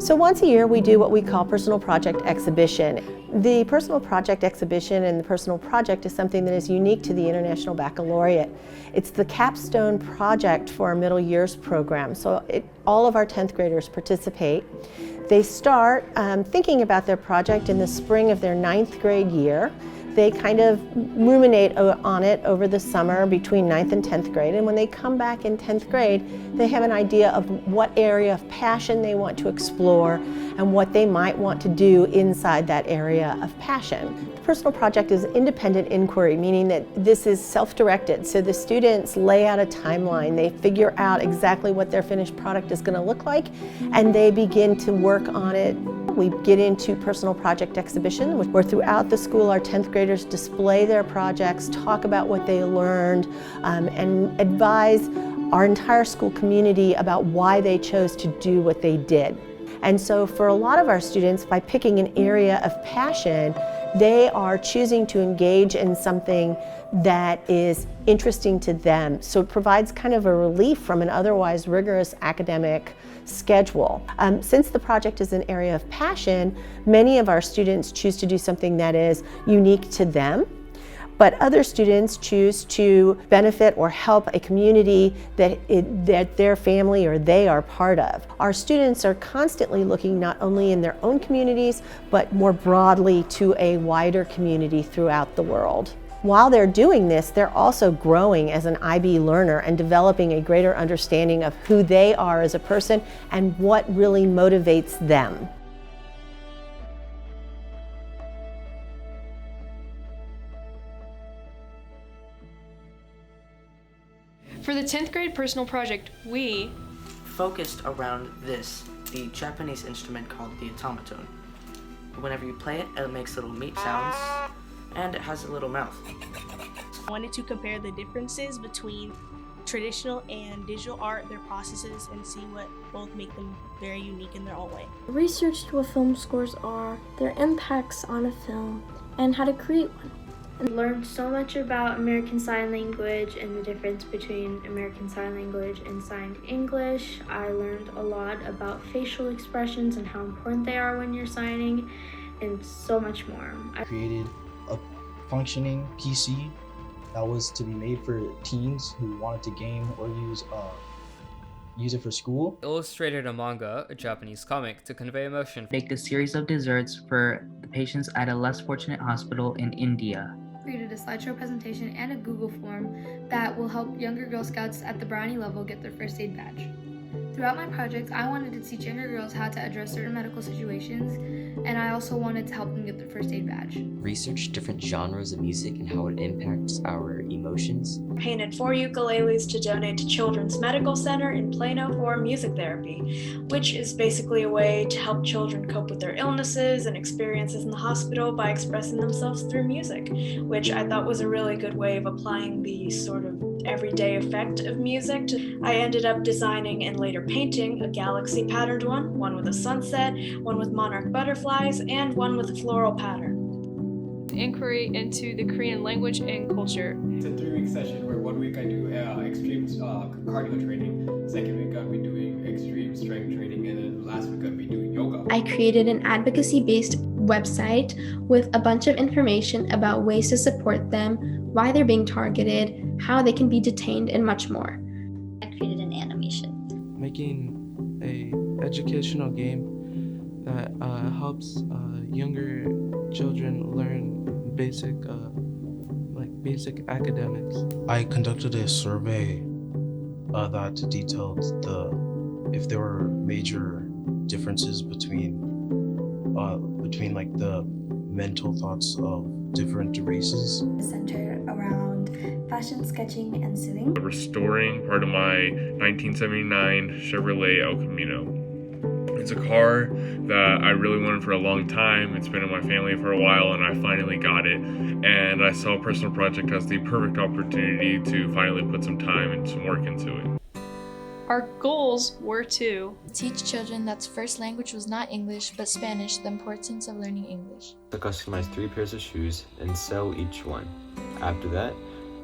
So once a year we do what we call personal project exhibition. The personal project exhibition and the personal project is something that is unique to the International Baccalaureate. It's the capstone project for our middle years program. So all of our 10th graders participate. They start thinking about their project in the spring of their 9th grade year. They kind of ruminate on it over the summer between 9th and 10th grade, and when they come back in 10th grade, they have an idea of what area of passion they want to explore and what they might want to do inside that area of passion. The personal project is independent inquiry, meaning that this is self-directed, so the students lay out a timeline, they figure out exactly what their finished product is going to look like, and they begin to work on it. We get into personal project exhibition, where throughout the school our 10th graders display their projects, talk about what they learned, and advise our entire school community about why they chose to do what they did. And so for a lot of our students, by picking an area of passion, they are choosing to engage in something that is interesting to them. So it provides kind of a relief from an otherwise rigorous academic schedule. Since the project is an area of passion, many of our students choose to do something that is unique to them, but other students choose to benefit or help a community that their family or they are part of. Our students are constantly looking not only in their own communities, but more broadly to a wider community throughout the world. While they're doing this, they're also growing as an IB learner and developing a greater understanding of who they are as a person and what really motivates them. For the 10th grade personal project, we focused around the Japanese instrument called the automaton. Whenever you play it, it makes little meat sounds, and it has a little mouth. I wanted to compare the differences between traditional and digital art, their processes, and see what both make them very unique in their own way. I researched what film scores are, their impacts on a film, and how to create one. I learned so much about American Sign Language and the difference between American Sign Language and Sign English. I learned a lot about facial expressions and how important they are when you're signing, and so much more. I created a functioning PC that was to be made for teens who wanted to game or use it for school. Illustrated a manga, a Japanese comic, to convey emotion. Baked a series of desserts for the patients at a less fortunate hospital in India. Created a slideshow presentation and a Google form that will help younger Girl Scouts at the Brownie level get their first aid badge. Throughout my project, I wanted to teach younger girls how to address certain medical situations, and I also wanted to help them get their first aid badge. Research different genres of music and how it impacts our emotions. Painted 4 ukuleles to donate to Children's Medical Center in Plano for music therapy, which is basically a way to help children cope with their illnesses and experiences in the hospital by expressing themselves through music, which I thought was a really good way of applying the sort of everyday effect of music. I ended up designing and later painting a galaxy patterned one with a sunset, one with monarch butterflies, and one with a floral pattern. inquiry into the Korean language and culture. It's a 3-week session where 1 week I do extreme cardio training, second week I'll be doing extreme strength training, and then last week I'll be doing yoga. I created an advocacy-based website with a bunch of information about ways to support them, why they're being targeted, how they can be detained, and much more. I created an animation. Making a educational game that helps younger children learn basic academics. I conducted a survey that detailed if there were major differences between like the mental thoughts of different races. Centered around fashion sketching and sitting. Restoring part of my 1979 Chevrolet El Camino. It's a car that I really wanted for a long time. It's been in my family for a while and I finally got it. And I saw Personal Project as the perfect opportunity to finally put some time and some work into it. Our goals were to teach children that's first language was not English but Spanish the importance of learning English. To customize 3 pairs of shoes and sell each one. After that,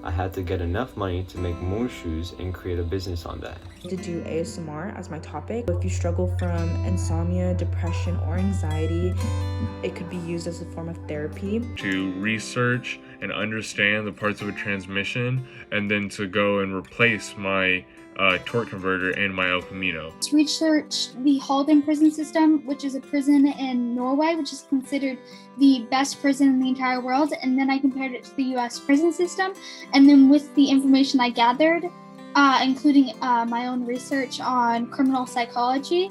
I had to get enough money to make more shoes and create a business on that. To do ASMR as my topic. If you struggle from insomnia, depression, or anxiety, it could be used as a form of therapy. To research and understand the parts of a transmission, and then to go and replace my torque converter and my El Camino. To research the Halden prison system, which is a prison in Norway, which is considered the best prison in the entire world, and then I compared it to the US prison system, and then with the information I gathered, including my own research on criminal psychology,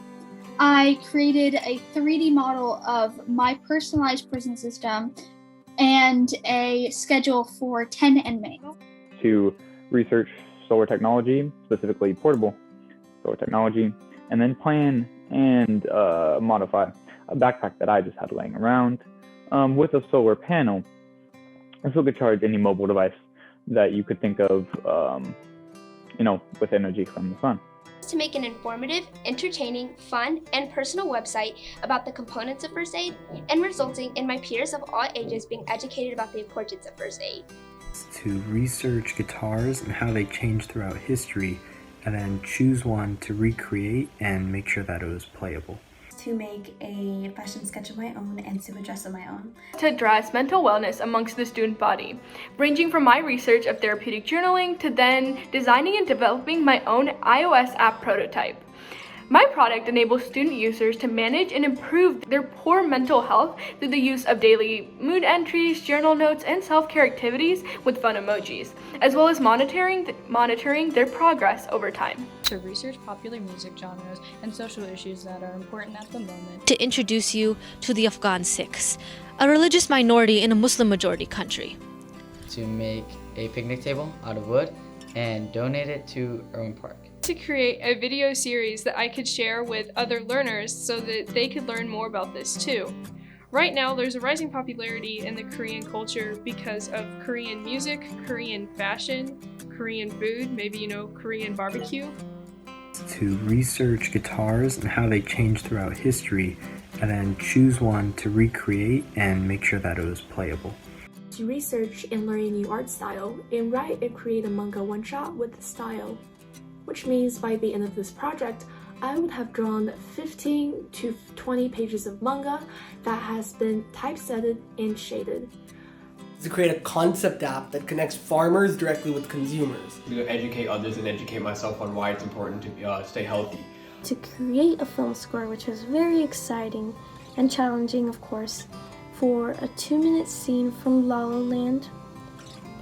I created a 3D model of my personalized prison system and a schedule for 10 inmates. To research solar technology, specifically portable solar technology, and then plan and modify a backpack that I just had laying around with a solar panel, so it could charge any mobile device that you could think of, with energy from the sun. To make an informative, entertaining, fun, and personal website about the components of first aid, and resulting in my peers of all ages being educated about the importance of first aid. To research guitars and how they change throughout history, and then choose one to recreate and make sure that it was playable. To make a fashion sketch of my own and to dress of my own. To address mental wellness amongst the student body, ranging from my research of therapeutic journaling to then designing and developing my own iOS app prototype. My product enables student users to manage and improve their poor mental health through the use of daily mood entries, journal notes, and self-care activities with fun emojis, as well as monitoring their progress over time. To research popular music genres and social issues that are important at the moment. To introduce you to the Afghan Sikhs, a religious minority in a Muslim-majority country. To make a picnic table out of wood and donate it to Irwin Park. To create a video series that I could share with other learners so that they could learn more about this too. Right now, there's a rising popularity in the Korean culture because of Korean music, Korean fashion, Korean food, maybe Korean barbecue. To research guitars and how they change throughout history, and then choose one to recreate and make sure that it was playable. To research and learn a new art style and write and create a manga one-shot with the style. Which means by the end of this project, I would have drawn 15 to 20 pages of manga that has been typesetted and shaded. To create a concept app that connects farmers directly with consumers. To educate others and educate myself on why it's important to stay healthy. To create a film score, which was very exciting and challenging, of course, for a 2-minute scene from La La Land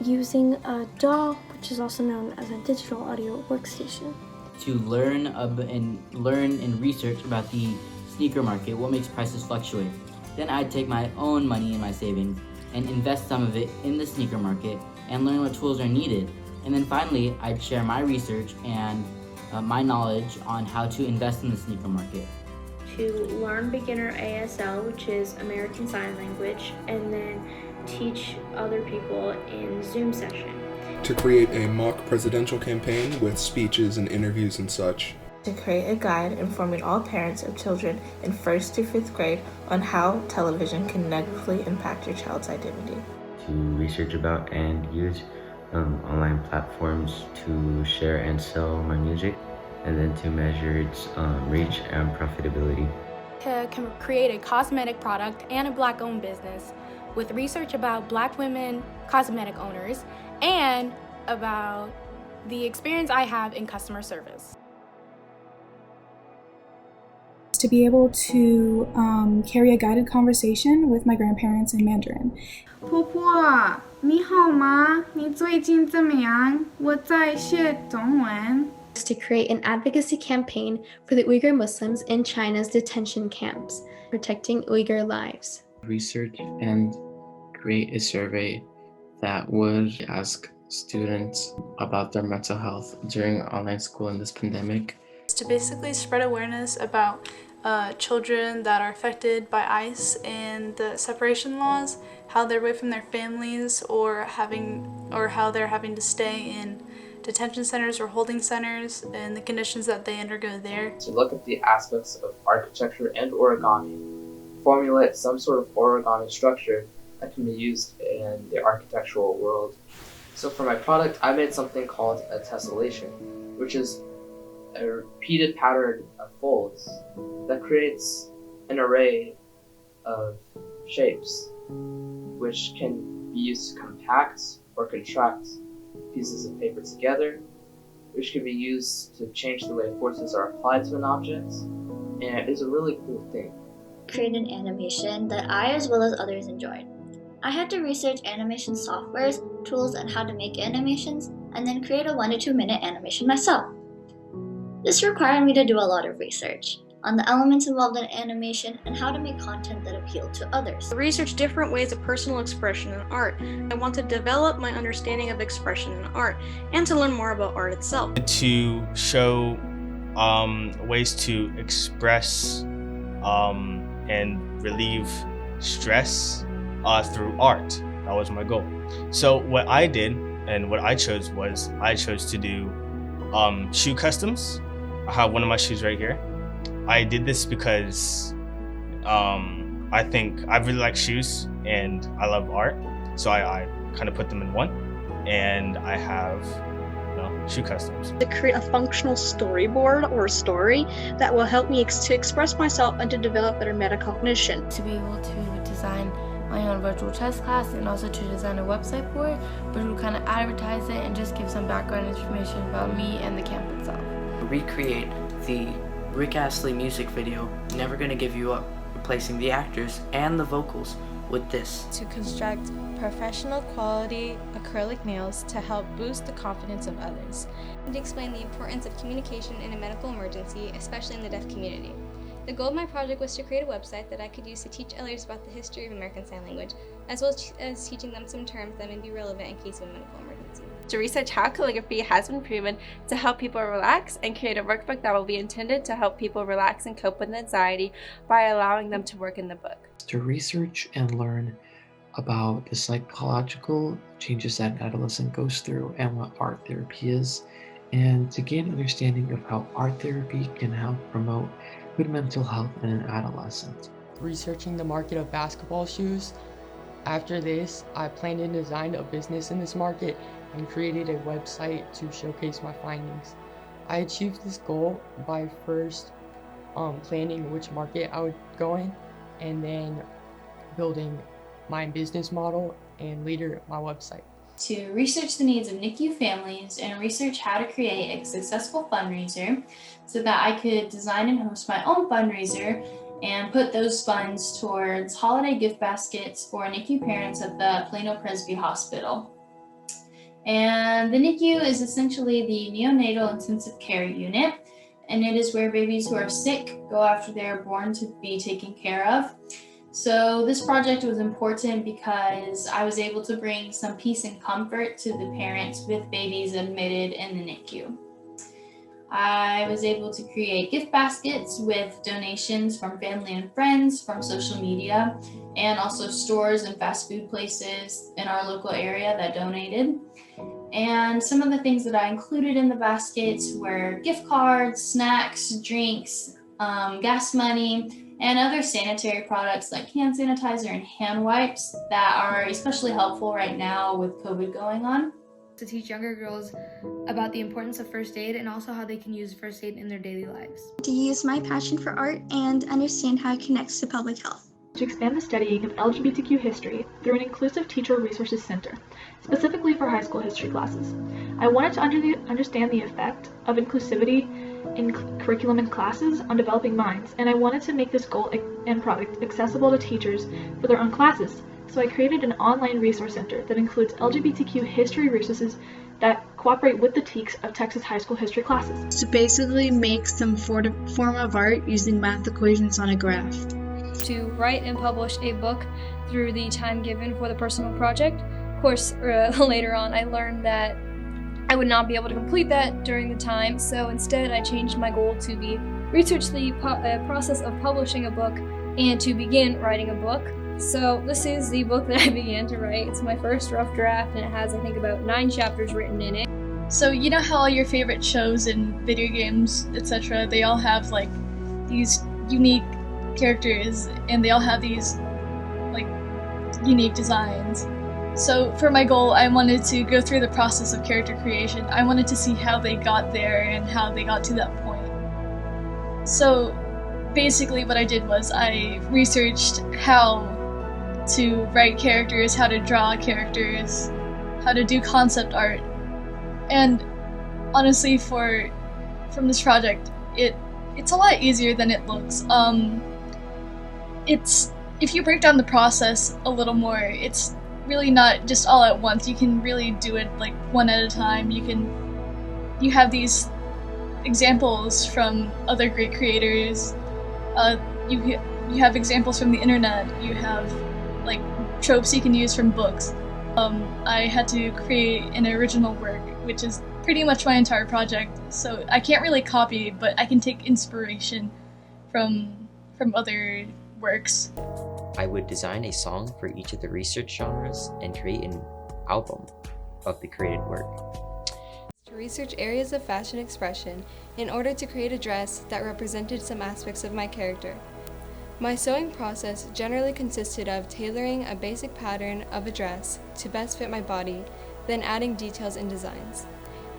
using a DAW, which is also known as a digital audio workstation. To learn and research about the sneaker market, what makes prices fluctuate. Then I'd take my own money and my savings and invest some of it in the sneaker market and learn what tools are needed. And then finally, I'd share my research and my knowledge on how to invest in the sneaker market. To learn beginner ASL, which is American Sign Language, and then teach other people in Zoom session. To create a mock presidential campaign with speeches and interviews and such. To create a guide informing all parents of children in 1st to 5th grade on how television can negatively impact your child's identity. To research about and use online platforms to share and sell my music, and then to measure its reach and profitability. To create a cosmetic product and a Black-owned business with research about Black women cosmetic owners and about the experience I have in customer service. To be able to carry a guided conversation with my grandparents in Mandarin. 婆婆，你好吗？你最近怎么样？我在学中文。 To create an advocacy campaign for the Uyghur Muslims in China's detention camps, protecting Uyghur lives. Research and create a survey that would ask students about their mental health during online school in this pandemic. To basically spread awareness about children that are affected by ICE and the separation laws, how they're away from their families or how they're having to stay in detention centers or holding centers and the conditions that they undergo there. To look at the aspects of architecture and origami, formulate some sort of origami structure that can be used in the architectural world. So for my product, I made something called a tessellation, which is a repeated pattern of folds that creates an array of shapes, which can be used to compact or contract pieces of paper together, which can be used to change the way forces are applied to an object, and it is a really cool thing. Create an animation that I as well as others enjoyed. I had to research animation softwares, tools, and how to make animations, and then create a 1 to 2 minute animation myself. This required me to do a lot of research on the elements involved in animation and how to make content that appealed to others. I researched different ways of personal expression in art. I want to develop my understanding of expression in art and to learn more about art itself. To show ways to express and relieve stress through art. That was my goal. So what I did and what I chose was I chose to do shoe customs. I have one of my shoes right here. I did this because I think I really like shoes and I love art. So I kind of put them in one, and I have shoe customs. To create a functional storyboard or story that will help me to express myself and to develop better metacognition. To be able to design my own virtual chess class and also to design a website for it, which will kind of advertise it and just give some background information about me and the camp itself. Recreate the Rick Astley music video, Never Gonna Give You Up, replacing the actors and the vocals with this. To construct professional quality acrylic nails to help boost the confidence of others. And to explain the importance of communication in a medical emergency, especially in the deaf community. The goal of my project was to create a website that I could use to teach others about the history of American Sign Language, as well as teaching them some terms that may be relevant in case of a medical emergency. To research how calligraphy has been proven to help people relax and create a workbook that will be intended to help people relax and cope with anxiety by allowing them to work in the book. To research and learn about the psychological changes that an adolescent goes through and what art therapy is, and to gain understanding of how art therapy can help promote good mental health in an adolescent. Researching the market of basketball shoes. After this, I planned and designed a business in this market and created a website to showcase my findings. I achieved this goal by first planning which market I would go in, and then building my business model and later my website. To research the needs of NICU families and research how to create a successful fundraiser so that I could design and host my own fundraiser and put those funds towards holiday gift baskets for NICU parents at the Plano Presby Hospital. And the NICU is essentially the neonatal intensive care unit, and it is where babies who are sick go after they are born to be taken care of. So this project was important because I was able to bring some peace and comfort to the parents with babies admitted in the NICU. I was able to create gift baskets with donations from family and friends, from social media, and also stores and fast food places in our local area that donated. And some of the things that I included in the baskets were gift cards, snacks, drinks, gas money, and other sanitary products like hand sanitizer and hand wipes that are especially helpful right now with COVID going on. To teach younger girls about the importance of first aid and also how they can use first aid in their daily lives. To use my passion for art and understand how it connects to public health. To expand the studying of LGBTQ history through an inclusive teacher resources center, specifically for high school history classes. I wanted to understand the effect of inclusivity in curriculum and classes on developing minds, and I wanted to make this goal and product accessible to teachers for their own classes. So I created an online resource center that includes LGBTQ history resources that cooperate with the TEKS of Texas high school history classes. To basically make some form of art using math equations on a graph. To write and publish a book through the time given for the personal project. Of course, later on I learned that I would not be able to complete that during the time, so instead I changed my goal to be research the process of publishing a book and to begin writing a book. So this is the book that I began to write. It's my first rough draft and it has, I think, about 9 chapters written in it. So you know how all your favorite shows and video games, etc., they all have like these unique characters and they all have these like unique designs. So for my goal, I wanted to go through the process of character creation. I wanted to see how they got there and how they got to that point. So basically what I did was I researched how to write characters, how to draw characters, how to do concept art. And honestly, from this project, it's a lot easier than it looks. If you break down the process a little more, it's really not just all at once. You can really do it like one at a time. You have these examples from other great creators. You have examples from the internet. You have like tropes you can use from books. I had to create an original work, which is pretty much my entire project. So I can't really copy, but I can take inspiration from other works. I would design a song for each of the research genres and create an album of the created work. To research areas of fashion expression in order to create a dress that represented some aspects of my character. My sewing process generally consisted of tailoring a basic pattern of a dress to best fit my body, then adding details and designs.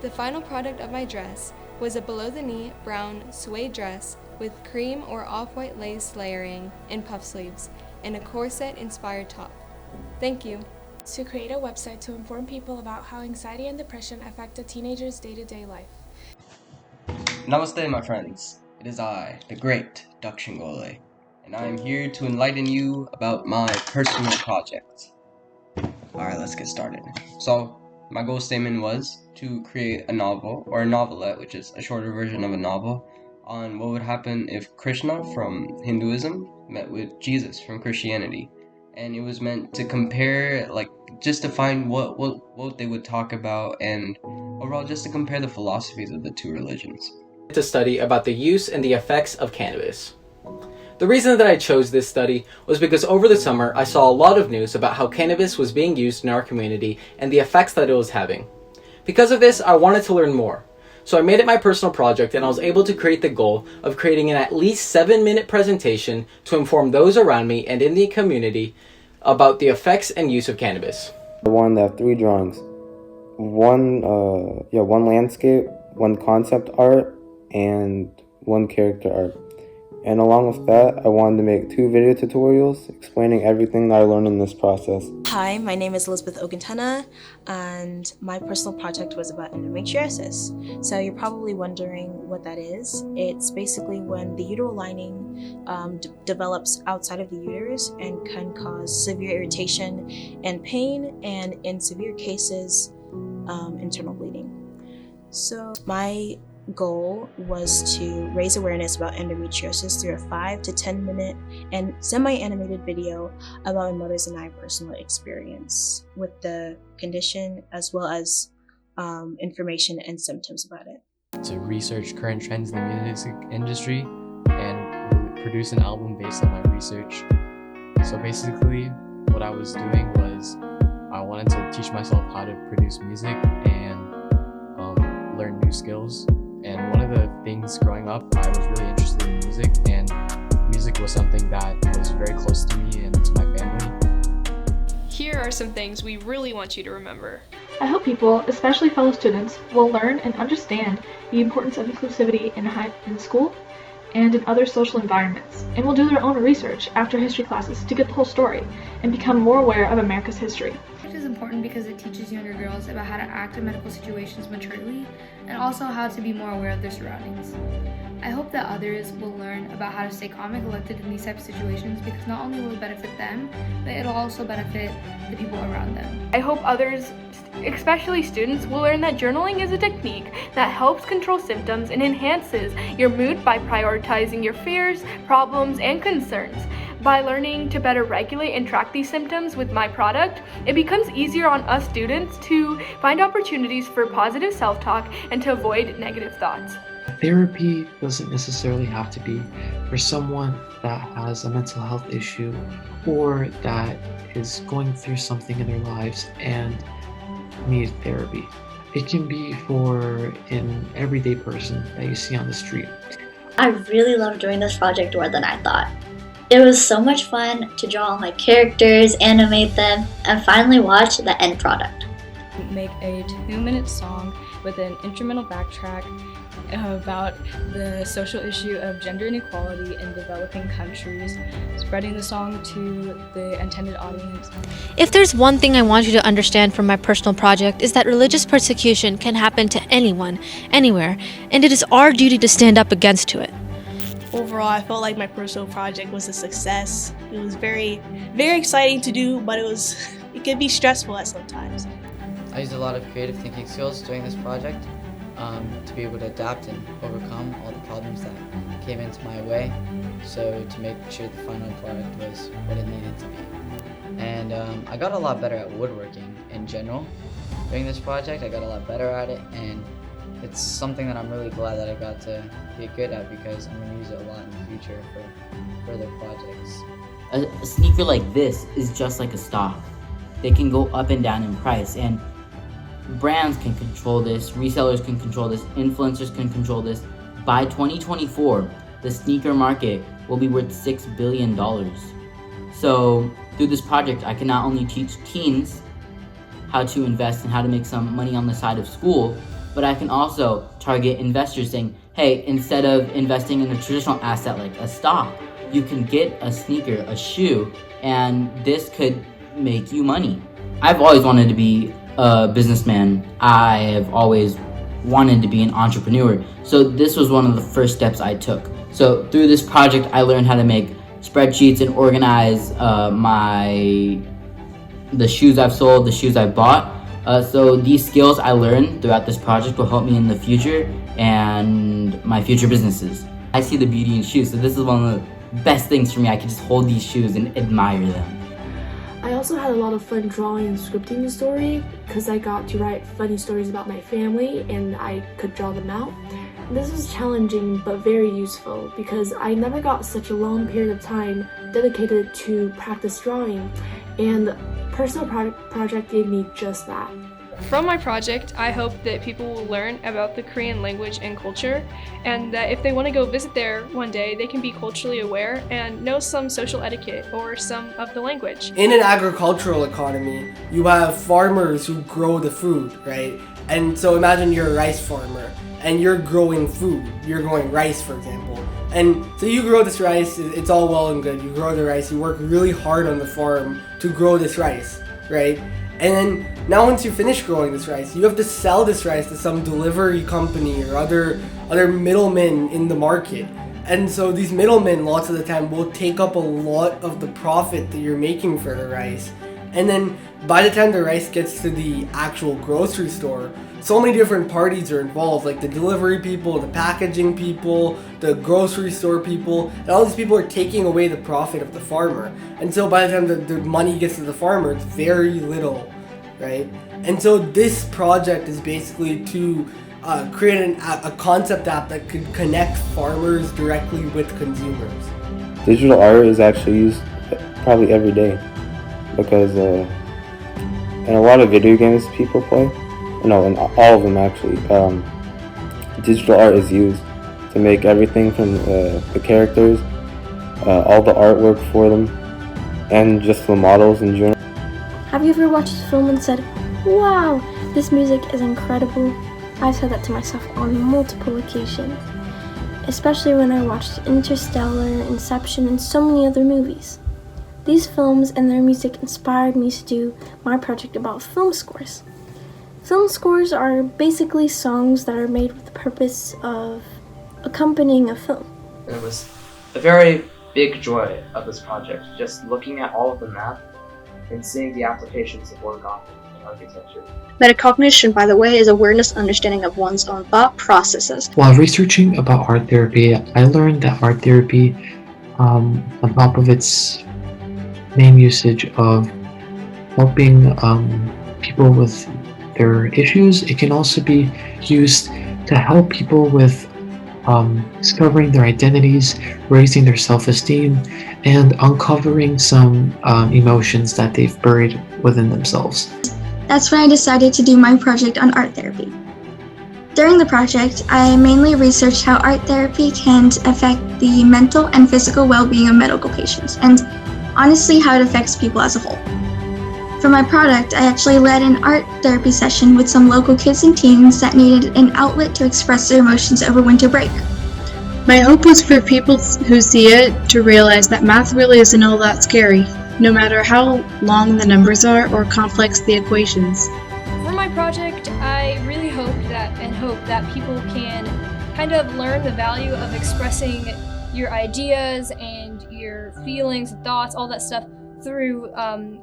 The final product of my dress was a below-the-knee brown suede dress with cream or off-white lace layering and puff sleeves, and a corset-inspired top. Thank you. To create a website to inform people about how anxiety and depression affect a teenager's day-to-day life. Namaste, my friends. It is I, the great Dakshingole, and I am here to enlighten you about my personal project. Alright, let's get started. So, my goal statement was to create a novel, or a novelette, which is a shorter version of a novel, on what would happen if Krishna from Hinduism met with Jesus from Christianity. And it was meant to compare, like, just to find what they would talk about, and overall just to compare the philosophies of the two religions. To study about the use and the effects of cannabis. The reason that I chose this study was because over the summer I saw a lot of news about how cannabis was being used in our community and the effects that it was having. Because of this, I wanted to learn more. So I made it my personal project, and I was able to create the goal of creating an at least 7-minute presentation to inform those around me and in the community about the effects and use of cannabis. I wanted to have 3 drawings. One landscape, 1 concept art, and 1 character art. And along with that, I wanted to make 2 video tutorials explaining everything that I learned in this process. Hi, my name is Elizabeth Ogantana, and my personal project was about endometriosis. So you're probably wondering what that is. It's basically when the uterine lining develops outside of the uterus and can cause severe irritation and pain, and in severe cases, internal bleeding. So my goal was to raise awareness about endometriosis through a 5 to 10 minute and semi-animated video about my mother's and I personal experience with the condition, as well as information and symptoms about it. To research current trends in the music industry and produce an album based on my research. So basically what I was doing was I wanted to teach myself how to produce music and learn new skills. And one of the things growing up, I was really interested in music, and music was something that was very close to me and to my family. Here are some things we really want you to remember. I hope people, especially fellow students, will learn and understand the importance of inclusivity in school and in other social environments, and will do their own research after history classes to get the whole story and become more aware of America's history. It is important because it teaches younger girls about how to act in medical situations maturely and also how to be more aware of their surroundings. I hope that others will learn about how to stay calm and collected in these types of situations, because not only will it benefit them, but it'll also benefit the people around them. I hope others, especially students, will learn that journaling is a technique that helps control symptoms and enhances your mood by prioritizing your fears, problems, and concerns. By learning to better regulate and track these symptoms with my product, it becomes easier on us students to find opportunities for positive self-talk and to avoid negative thoughts. Therapy doesn't necessarily have to be for someone that has a mental health issue or that is going through something in their lives and need therapy. It can be for an everyday person that you see on the street. I really loved doing this project more than I thought. It was so much fun to draw all my characters, animate them, and finally watch the end product. Make a 2-minute song with an instrumental backtrack about the social issue of gender inequality in developing countries, spreading the song to the intended audience. If there's one thing I want you to understand from my personal project is that religious persecution can happen to anyone, anywhere, and it is our duty to stand up against it. Overall, I felt like my personal project was a success. It was very, very exciting to do, but it could be stressful at sometimes. I used a lot of creative thinking skills during this project to be able to adapt and overcome all the problems that came into my way, so to make sure the final product was what it needed to be. And I got a lot better at woodworking in general. During this project, I got a lot better at it, and it's something that I'm really glad that I got to get good at because I'm going to use it a lot in the future for further projects. A sneaker like this is just like a stock. They can go up and down in price, and brands can control this, resellers can control this, influencers can control this. By 2024, the sneaker market will be worth $6 billion. So through this project, I can not only teach teens how to invest and how to make some money on the side of school, but I can also target investors saying, hey, instead of investing in a traditional asset like a stock, you can get a sneaker, a shoe, and this could make you money. I've always wanted to be a businessman. I have always wanted to be an entrepreneur. So this was one of the first steps I took. So through this project, I learned how to make spreadsheets and organize the shoes I've sold, the shoes I've bought. So these skills I learned throughout this project will help me in the future and my future businesses. I see the beauty in shoes, so this is one of the best things for me. I can just hold these shoes and admire them. I also had a lot of fun drawing and scripting the story because I got to write funny stories about my family and I could draw them out. This was challenging but very useful because I never got such a long period of time dedicated to practice drawing, and the personal project gave me just that. From my project, I hope that people will learn about the Korean language and culture, and that if they want to go visit there one day, they can be culturally aware and know some social etiquette or some of the language. In an agricultural economy, you have farmers who grow the food, right? And so imagine you're a rice farmer and you're growing food. You're growing rice, for example. And so you grow this rice, it's all well and good. You grow the rice, you work really hard on the farm to grow this rice, right? And then now once you finish growing this rice, you have to sell this rice to some delivery company or other middlemen in the market. And so these middlemen lots of the time will take up a lot of the profit that you're making for the rice. And then by the time the rice gets to the actual grocery store, so many different parties are involved, like the delivery people, the packaging people, the grocery store people, and all these people are taking away the profit of the farmer. And so by the time the money gets to the farmer, it's very little, right? And so this project is basically to create a concept app that could connect farmers directly with consumers. Digital art is actually used probably every day because in a lot of video games people play, no, in all of them actually, digital art is used to make everything from the characters, all the artwork for them, and just the models in general. Have you ever watched a film and said, wow, this music is incredible? I've said that to myself on multiple occasions, especially when I watched Interstellar, Inception, and so many other movies. These films and their music inspired me to do my project about film scores. Film scores are basically songs that are made with the purpose of accompanying a film. It was a very big joy of this project, just looking at all of the math and seeing the applications of origami and architecture. Metacognition, by the way, is awareness and understanding of one's own thought processes. While researching about art therapy, I learned that art therapy, on top of its main usage of helping people with their issues, it can also be used to help people with discovering their identities, raising their self-esteem, and uncovering some emotions that they've buried within themselves. That's when I decided to do my project on art therapy. During the project, I mainly researched how art therapy can affect the mental and physical well-being of medical patients, and honestly how it affects people as a whole. For my product, I actually led an art therapy session with some local kids and teens that needed an outlet to express their emotions over winter break. My hope was for people who see it to realize that math really isn't all that scary, no matter how long the numbers are or complex the equations. For my project, I really hope that people can kind of learn the value of expressing your ideas and your feelings, thoughts, all that stuff through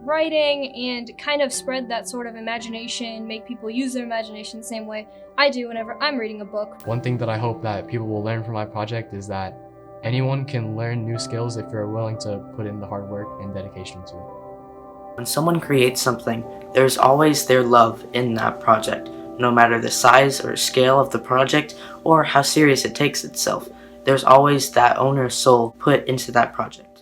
writing, and kind of spread that sort of imagination, make people use their imagination the same way I do whenever I'm reading a book. One thing that I hope that people will learn from my project is that anyone can learn new skills if you're willing to put in the hard work and dedication to it. When someone creates something, there's always their love in that project, no matter the size or scale of the project or how serious it takes itself. There's always that owner's soul put into that project.